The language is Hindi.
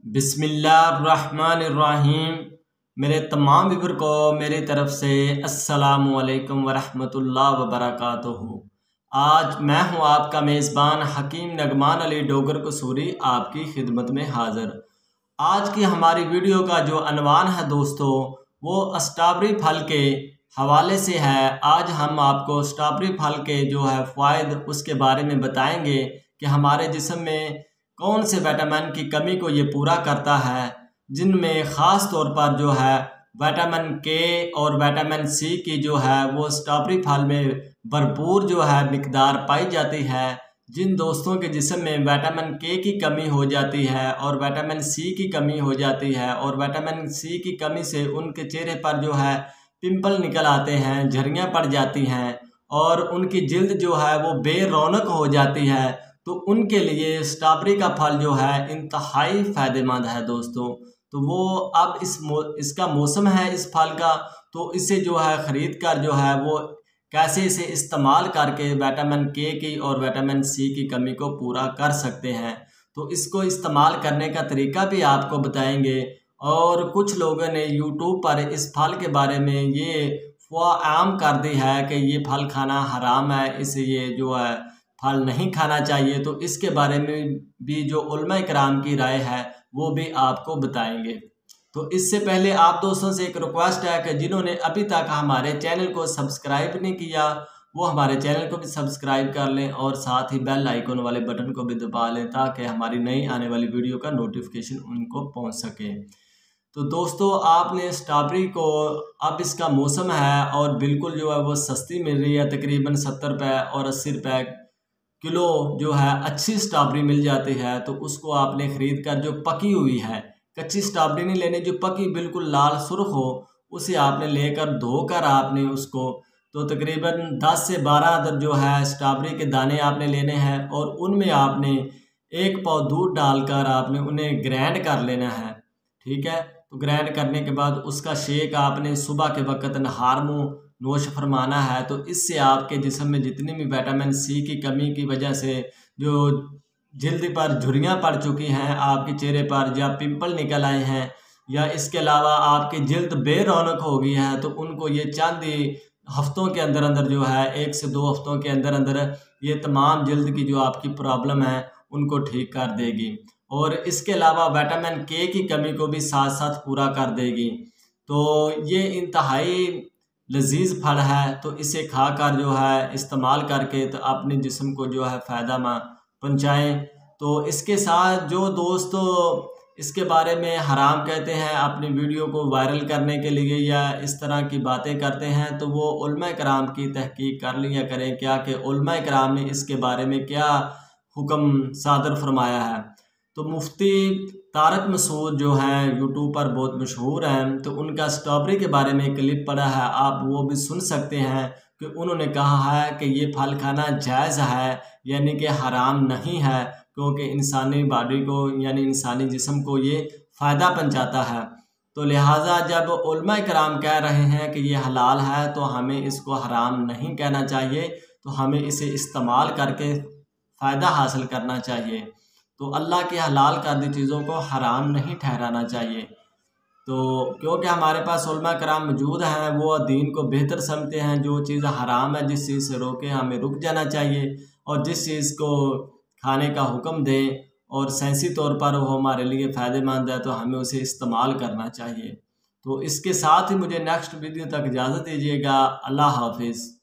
बिस्मिल्लाहिर्रहमानिर्रहीम। मेरे तमाम व्यूअर को मेरी तरफ से अस्सलामु अलैकुम वरहमतुल्लाह वबरकातुहू। आज मैं हूं आपका मेज़बान हकीम नगमान अली डोगर कसूरी आपकी खिदमत में हाज़िर। आज की हमारी वीडियो का जो अनवान है दोस्तों, वो स्ट्रॉबेरी फल के हवाले से है। आज हम आपको स्ट्रॉबेरी फल के जो है फ़ायदे उसके बारे में बताएंगे कि हमारे जिस्म में कौन से विटामिन की कमी को ये पूरा करता है, जिनमें ख़ास तौर पर जो है विटामिन के और विटामिन सी की जो है वो स्ट्रॉबेरी फल में भरपूर जो है मिकदार पाई जाती है। जिन दोस्तों के जिस्म में विटामिन के की कमी हो जाती है और विटामिन सी की कमी हो जाती है और विटामिन सी की कमी से उनके चेहरे पर जो है पिंपल निकल आते हैं, झुर्रियाँ पड़ जाती हैं और उनकी जिल्द जो है वो बेरौनक हो जाती है, तो उनके लिए स्ट्रॉबेरी का फल जो है इंतहाई फ़ायदेमंद है दोस्तों। तो वो अब इसका मौसम है इस फल का, तो इसे जो है ख़रीद कर जो है वो कैसे इसे इस्तेमाल करके विटामिन के की और विटामिन सी की कमी को पूरा कर सकते हैं, तो इसको इस्तेमाल करने का तरीका भी आपको बताएंगे। और कुछ लोगों ने यूट्यूब पर इस फल के बारे में ये आम कर दी है कि ये फल खाना हराम है, इसे ये जो है फल नहीं खाना चाहिए, तो इसके बारे में भी जो उलमा किराम की राय है वो भी आपको बताएंगे। तो इससे पहले आप दोस्तों से एक रिक्वेस्ट है कि जिन्होंने अभी तक हमारे चैनल को सब्सक्राइब नहीं किया वो हमारे चैनल को भी सब्सक्राइब कर लें और साथ ही बेल आइकन वाले बटन को भी दबा लें ताकि हमारी नई आने वाली वीडियो का नोटिफिकेशन उनको पहुंच सके। तो दोस्तों, आपने स्ट्रॉबेरी को, अब इसका मौसम है और बिल्कुल जो है वो सस्ती मिल रही है, तकरीबन 70 रुपये और 80 रुपये किलो जो है अच्छी स्ट्रॉबेरी मिल जाती है। तो उसको आपने ख़रीद कर जो पकी हुई है, कच्ची स्ट्रॉबेरी नहीं लेनी, जो पकी बिल्कुल लाल सुर्ख हो, उसे आपने लेकर धोकर आपने उसको तो तकरीबन 10 से 12 अदद जो है स्ट्रॉबेरी के दाने आपने लेने हैं और उनमें आपने 1 पाव दूध डालकर आपने उन्हें ग्राइंड कर लेना है। ठीक है, तो ग्राइंड करने के बाद उसका शेक आपने सुबह के वक्त नहार मुँह नोश फरमाना है। तो इससे आपके जिस्म में जितनी भी विटामिन सी की कमी की वजह से जो जल्द पर झुर्रियाँ पड़ चुकी हैं, आपके चेहरे पर या पिंपल निकल आए हैं, या इसके अलावा आपकी जल्द बेरौनक हो गई है, तो उनको ये चंद हफ्तों के अंदर अंदर जो है 1 से 2 हफ्तों के अंदर अंदर ये तमाम जल्द की जो आपकी प्रॉब्लम है उनको ठीक कर देगी। और इसके अलावा विटामिन के की कमी को भी साथ साथ पूरा कर देगी। तो ये इंतहाई लजीज फल है, तो इसे खाकर जो है इस्तेमाल करके तो अपने जिस्म को जो है फ़ायदा पहुँचाएँ। तो इसके साथ जो दोस्तों इसके बारे में हराम कहते हैं अपनी वीडियो को वायरल करने के लिए या इस तरह की बातें करते हैं, तो वो उलमा कराम की तहकीक कर लिया करें क्या कि उलमा कराम ने इसके बारे में क्या हुक्म सादर फरमाया है। तो मुफ्ती तारक मसूद जो हैं यूट्यूब पर बहुत मशहूर हैं, तो उनका स्ट्रॉबेरी के बारे में क्लिप पड़ा है, आप वो भी सुन सकते हैं कि उन्होंने कहा है कि ये फल खाना जायज़ है, यानी कि हराम नहीं है, क्योंकि इंसानी बॉडी को यानी इंसानी जिस्म को ये फ़ायदा पहुंचाता है। तो लिहाजा जब उलमा कराम कह रहे हैं कि ये हलाल है, तो हमें इसको हराम नहीं कहना चाहिए, तो हमें इसे इस्तेमाल करके फ़ायदा हासिल करना चाहिए। तो अल्लाह के हलाल कर दी चीज़ों को हराम नहीं ठहराना चाहिए। तो क्योंकि हमारे पास उलमा कराम मौजूद हैं, वो दीन को बेहतर समझते हैं, जो चीज़ हराम है जिस चीज़ से रोके हमें रुक जाना चाहिए, और जिस चीज़ को खाने का हुक्म दें और साइंसी तौर पर वो हमारे लिए फ़ायदेमंद है, तो हमें उसे इस्तेमाल करना चाहिए। तो इसके साथ ही मुझे नेक्स्ट वीडियो तक इजाज़त दीजिएगा। अल्लाह हाफिज़।